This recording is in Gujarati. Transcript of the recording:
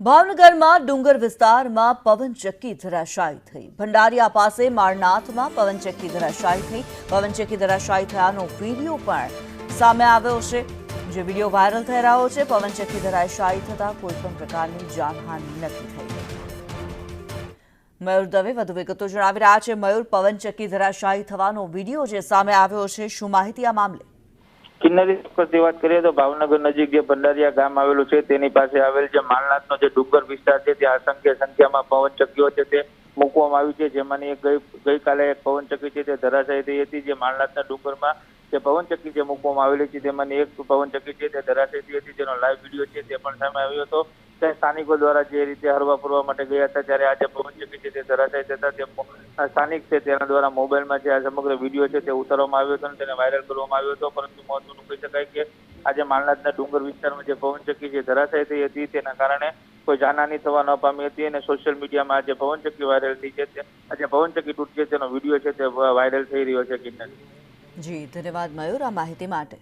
ભાવનગરમાં ડુંગર વિસ્તારમાં પવનચક્કી ધરાશાયી થઈ। ભંડારિયા પાસે માળનાથમાં પવનચક્કી ધરાશાયી થઈ। પવનચક્કી ધરાશાયી થયાનો વીડિયો પણ સામે આવ્યો છે, જે વીડિયો વાયરલ થઈ રહ્યો છે। પવનચક્કી ધરાશાયી થતા કોઈપણ પ્રકારની જાનહાનિ નથી થઈ। મયુર દવે વધુ વિગતો જણાવી રહ્યા છે। મયુર, પવનચક્કી ધરાશાયી થવાનો વીડિયો જે સામે આવ્યો છે, શું માહિતી આ મામલે? કિન્નરી ચોક્કસની વાત કરીએ તો ભાવનગર નજીક જે ભંડારિયા ગામ આવેલું છે તેની પાસે આવેલ જે માળનાથનો જે ડુંગર વિસ્તાર છે ત્યાં અસંખ્ય સંખ્યામાં પવનચક્કીઓ છે તે મૂકવામાં આવી છે, જેમાંની ગઈકાલે એક પવનચક્કી છે તે ધરાશાયી થઈ હતી। જે માળનાથના ડુંગરમાં જે પવનચક્કી જે મૂકવામાં આવેલી છે તેમાંની એક પવનચક્કી છે તે ધરાશાયી થઈ હતી, જેનો લાઈવ વિડીયો છે તે પણ સામે આવ્યો હતો। ત્યાં સ્થાનિકો દ્વારા જે રીતે હરવા ફરવા માટે ગયા હતા ત્યારે આ જે પવનચક્કી છે તે ધરાશાયી થતા તે સ્થાનિક છે તેના દ્વારા મોબાઈલમાં જે આ સમગ્ર વિડીયો છે તે ઉતારવામાં આવ્યો હતો અને તેને વાયરલ કરવામાં આવ્યો હતો। પરંતુ મહત્વનું કહી શકાય કે આજે માળનાથના ડુંગર વિસ્તારમાં જે પવનચક્કી જે ધરાશાયી થઈ હતી તેના કારણે કોઈ જાનહાની થવા ન પામી હતી અને સોશિયલ મીડિયામાં આજે પવનચક્કી વાયરલ થઈ છે, આજે પવનચક્કી તૂટશે તેનો વિડીયો છે તે વાયરલ થઈ રહ્યો છે। કિન્નરી જી, ધન્યવાદ મયુર આ માહિતી માટે।